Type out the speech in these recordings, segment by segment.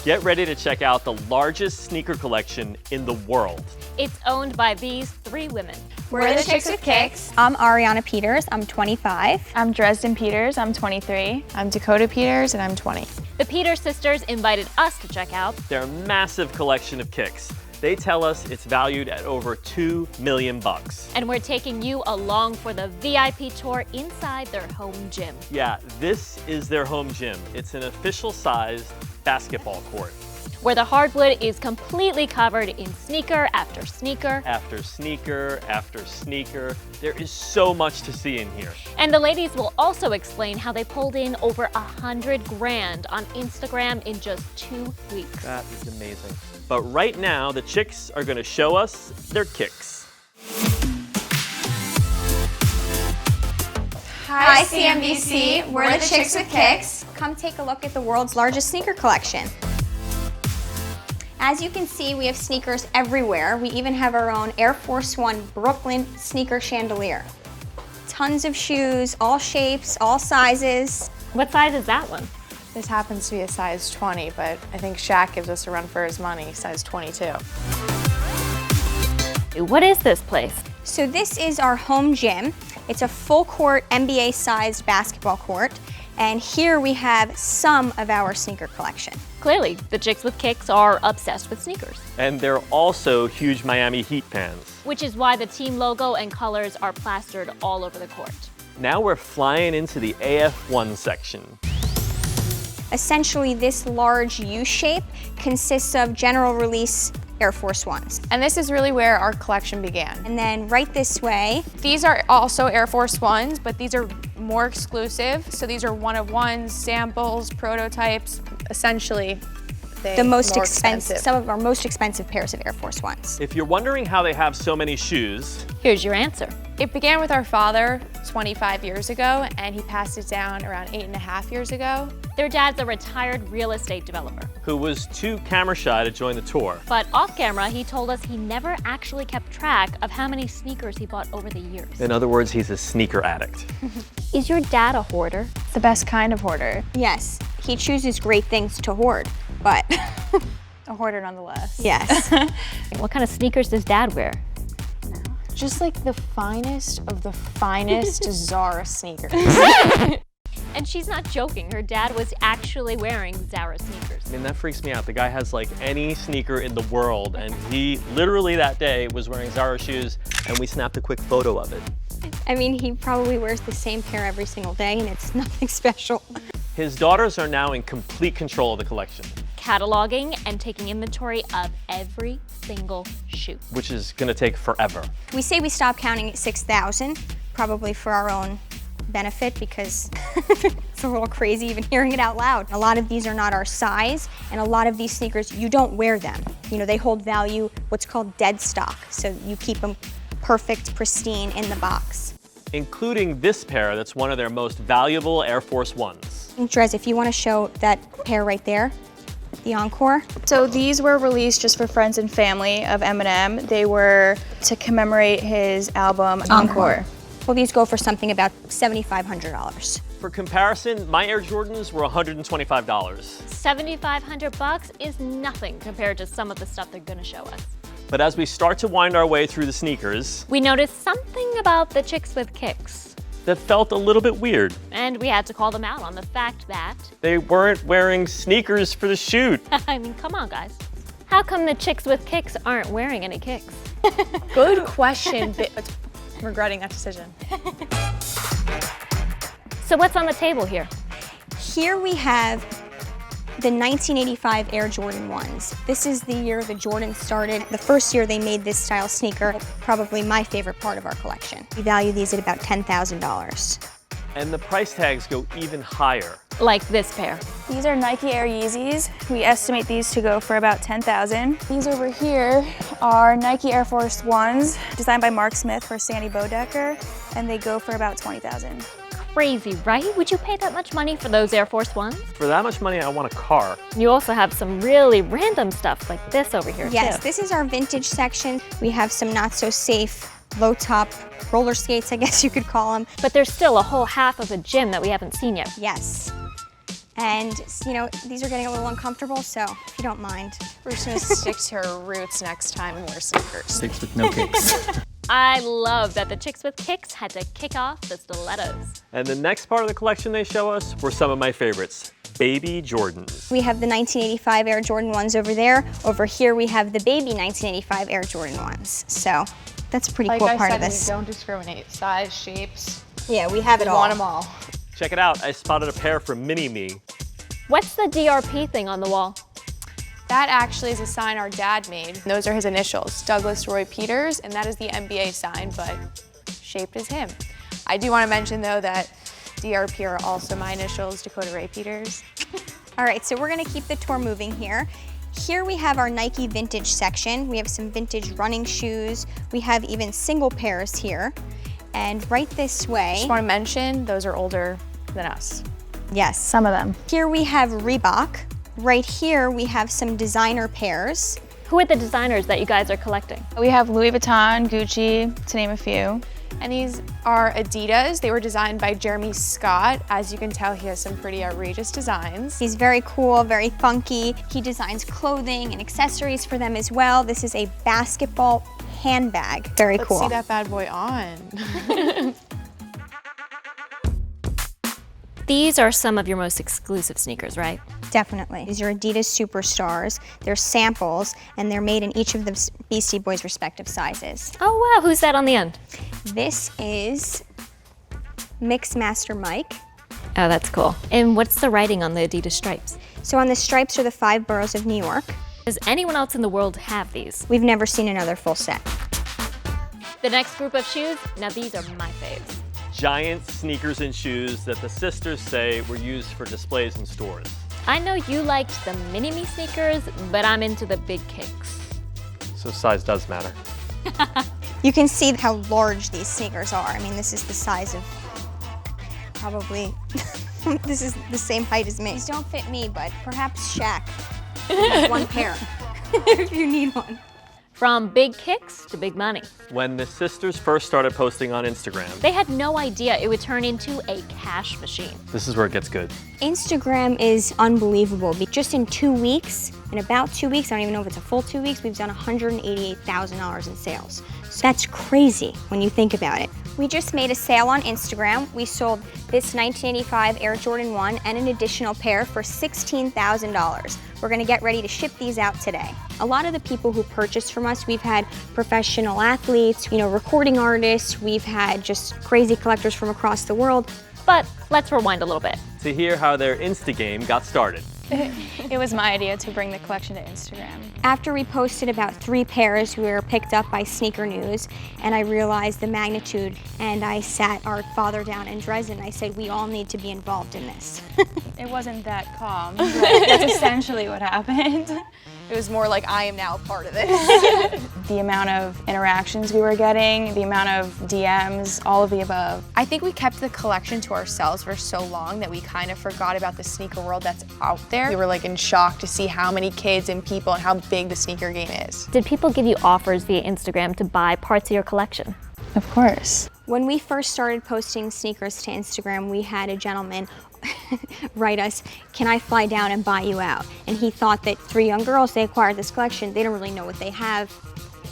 Get ready to check out the largest sneaker collection in the world. It's owned by these 3 women. We're the Chicks with Kicks. I'm Ariana Peters, I'm 25. I'm Dresden Peters, I'm 23. I'm Dakota Peters, and I'm 20. The Peters sisters invited us to check out Their massive collection of kicks. They tell us it's valued at over $2 million. and we're taking you along for the VIP tour inside their home gym. Yeah, this is their home gym. It's an official-sized basketball court. Where the hardwood is completely covered in sneaker after sneaker. After sneaker, after sneaker. There is so much to see in here. And the ladies will also explain how they pulled in over $100 grand on Instagram in just 2 weeks. That is amazing. But right now, the chicks are gonna show us their kicks. Hi CNBC, we're the Chicks with Kicks. Come take a look at the world's largest sneaker collection. As you can see, we have sneakers everywhere. We even have our own Air Force One Brooklyn sneaker chandelier. Tons of shoes, all shapes, all sizes. What size is that one? This happens to be a size 20, but I think Shaq gives us a run for his money, size 22. What is this place? So this is our home gym. It's a full court NBA-sized basketball court. And here we have some of our sneaker collection. Clearly, the Chicks with Kicks are obsessed with sneakers. And they're also huge Miami Heat fans. Which is why the team logo and colors are plastered all over the court. Now we're flying into the AF1 section. Essentially, this large U shape consists of general release Air Force Ones. And this is really where our collection began. And then right this way, These are also Air Force Ones, but these are more exclusive. So these are one-of-ones, samples, prototypes, essentially the most expensive, some of our most expensive pairs of Air Force Ones. If you're wondering how they have so many shoes, Here's your answer. It began with our father 25 years ago, and he passed it down around 8.5 years ago. Their dad's a retired real estate developer. who was too camera shy to join the tour. But off camera, he told us he never actually kept track of how many sneakers he bought over the years. In other words, he's a sneaker addict. Is your dad a hoarder? It's the best kind of hoarder. Yes, he chooses great things to hoard, but A hoarder nonetheless. yes. What kind of sneakers does dad wear? Just like the finest of the finest Zara sneakers. And she's not joking, her dad was actually wearing Zara sneakers. I mean, that freaks me out. The guy has like any sneaker in the world, and he literally that day was wearing Zara shoes, and we snapped a quick photo of it. I mean, he probably wears the same pair every single day, and it's nothing special. His daughters are now in complete control of the collection, Cataloging and taking inventory of every single shoe. which is gonna take forever. We say we stop counting at 6,000, probably for our own benefit, because it's a little crazy even hearing it out loud. A lot of these are not our size, and a lot of these sneakers, you don't wear them. You know, they hold value, what's called dead stock, so you keep them perfect, pristine in the box. Including this pair that's one of their most valuable Air Force Ones. Drez, if you want to show that pair right there, the Encore. So these were released just for friends and family of Eminem. They were to commemorate his album Encore. Well, these go for something about $7,500. For comparison, my Air Jordans were $125. 7,500 bucks is nothing compared to some of the stuff they're gonna show us. But as we start to wind our way through the sneakers, We noticed something about the Chicks with Kicks, that felt a little bit weird. and we had to call them out on the fact that, They weren't wearing sneakers for the shoot. I mean, come on guys. How come the Chicks with Kicks aren't wearing any kicks? Good question, but regretting that decision. So what's on the table here? Here we have the 1985 Air Jordan 1s. This is the year the Jordans started. The first year they made this style sneaker, probably my favorite part of our collection. We value these at about $10,000. And the price tags go even higher. Like this pair. These are Nike Air Yeezys. We estimate these to go for about $10,000. These over here are Nike Air Force Ones, designed by Mark Smith for Sandy Bodecker, and they go for about $20,000. Crazy, right? Would you pay that much money for those Air Force Ones? For that much money, I want a car. You also have some really random stuff like this over here Yes, too. this is our vintage section. We have some not so safe low top roller skates, I guess you could call them. But there's still a whole half of a gym that we haven't seen yet. Yes. And, you know, these are getting a little uncomfortable, so if you don't mind. We're just gonna stick to our roots next time and wear sneakers. Chicks with no kicks. I love that the chicks with kicks had to kick off the stilettos. And the next part of the collection they show us were some of my favorites, baby Jordans. We have the 1985 Air Jordan 1s over there. Over here we have the baby 1985 Air Jordan 1s. So that's a pretty cool part of this. We don't discriminate. Size, shapes. Yeah, we have it We all. want them all. Check it out, I spotted a pair from Mini-Me. What's the DRP thing on the wall? That actually is a sign our dad made. Those are his initials, Douglas Roy Peters, and that is the NBA sign, but shaped as him. I do want to mention, though, that DRP are also my initials, Dakota Ray Peters. All right, so we're gonna keep the tour moving here. Here we have our Nike vintage section. We have some vintage running shoes. We have even single pairs here. And right this way, Just want to mention, those are older than us. yes, Some of them. here we have Reebok. Right here we have some designer pairs. Who are the designers that you guys are collecting? We have Louis Vuitton, Gucci, to name a few. And these are ADIDAS. They were designed by Jeremy Scott. As you can tell, he has some pretty outrageous designs. He's very cool, very funky. He designs clothing and accessories for them as well. This is a basketball handbag. Very Let's cool. see that bad boy on. These are some of your most exclusive sneakers, right? Definitely. These are Adidas Superstars. They're samples, and they're made in each of the Beastie Boys' respective sizes. Oh wow, who's that on the end? This is Mixmaster Mike. Oh, that's cool. And what's the writing on the Adidas stripes? So on the stripes are the 5 boroughs of New York. Does anyone else in the world have these? We've never seen another full set. The next group of shoes, now these are my faves. Giant sneakers and shoes that the sisters say were used for displays in stores. I know you liked the Mini-Me sneakers, but I'm into the big kicks. So size does matter. You can see how large these sneakers are. I mean, this is the size of probably, this is the same height as me. These don't fit me, but perhaps Shaq. One pair, if you need one. From big kicks to big money. When the sisters first started posting on Instagram, They had no idea it would turn into a cash machine. this is where it gets good. Instagram is unbelievable. Just in 2 weeks, in about 2 weeks, I don't even know if it's a full 2 weeks, we've done $188,000 in sales. So that's crazy when you think about it. We just made a sale on Instagram. We sold this 1985 Air Jordan 1 and an additional pair for $16,000. We're gonna get ready to ship these out today. A lot of the people who purchased from us, we've had professional athletes, recording artists, we've had just crazy collectors from across the world. But let's rewind a little bit. To hear how their Insta game got started. It was my idea to bring the collection to Instagram. After we posted about 3 pairs, we were picked up by Sneaker News, and I realized the magnitude, and I sat our father down in Dresden. I said, we all need to be involved in this. It wasn't that calm, but that's essentially what happened. It was more like, I am now a part of this. The amount of interactions we were getting, the amount of DMs, all of the above. I think we kept the collection to ourselves for so long that we kind of forgot about the sneaker world that's out there. We were like in shock to see how many kids and people and how big the sneaker game is. Did people give you offers via Instagram to buy parts of your collection? Of course. When we first started posting sneakers to Instagram, we had a gentleman write us, can I fly down and buy you out? And he thought that 3 young girls, they acquired this collection, they don't really know what they have,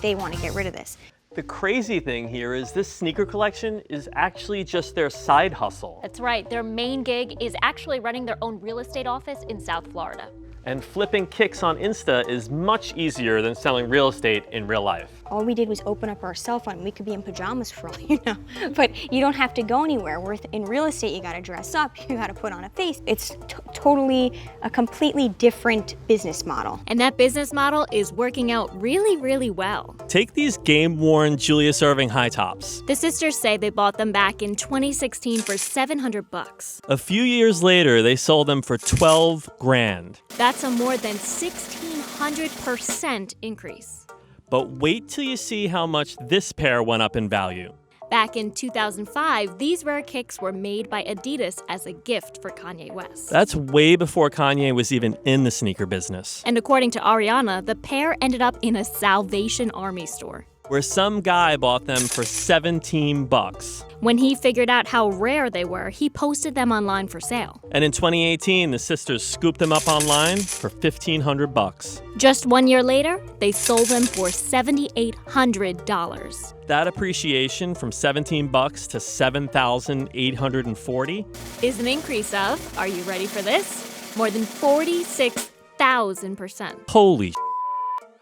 they want to get rid of this. The crazy thing here is this sneaker collection is actually just their side hustle. That's right, their main gig is actually running their own real estate office in South Florida. And flipping kicks on Insta is much easier than selling real estate in real life. All we did was open up our cell phone. We could be in pajamas for all you know, but you don't have to go anywhere. In real estate, you gotta dress up, you gotta put on a face. It's totally a completely different business model. And that business model is working out really, really well. Take these game-worn Julius Erving high tops. The sisters say they bought them back in 2016 for $700. A few years later, they sold them for 12 grand. That's a more than 1,600% increase. But wait till you see how much this pair went up in value. Back in 2005, these rare kicks were made by Adidas as a gift for Kanye West. That's way before Kanye was even in the sneaker business. And according to Ariana, the pair ended up in a Salvation Army store. where some guy bought them for 17 bucks. When he figured out how rare they were, he posted them online for sale. And in 2018, the sisters scooped them up online for 1,500 bucks. Just 1 year later, they sold them for $7,800. That appreciation from 17 bucks to 7,840 Is an increase of, are you ready for this? More than 46,000%. Holy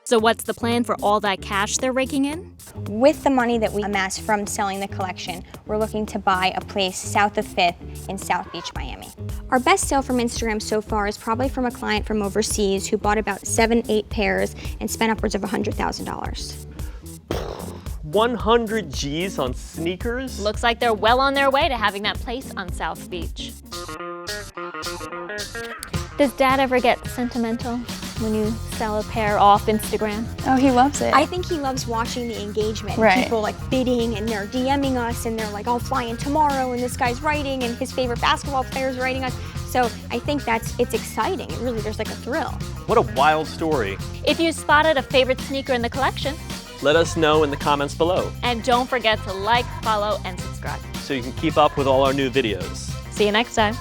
So what's the plan for all that cash they're raking in? With the money that we amass from selling the collection, we're looking to buy a place south of 5th in South Beach, Miami. Our best sale from Instagram so far is probably from a client from overseas who bought about 7-8 pairs and spent upwards of $100,000. 100 G's on sneakers? Looks like they're well on their way to having that place on South Beach. Does Dad ever get sentimental when you sell a pair off Instagram? Oh, he loves it. I think he loves watching the engagement. Right. People like bidding and they're DMing us and they're like, I'll fly in tomorrow and this guy's writing and his favorite basketball player's writing us. So I think it's exciting. It really, there's like a thrill. What a wild story. If you spotted a favorite sneaker in the collection, Let us know in the comments below and don't forget to like, follow, and subscribe. so you can keep up with all our new videos. See you next time.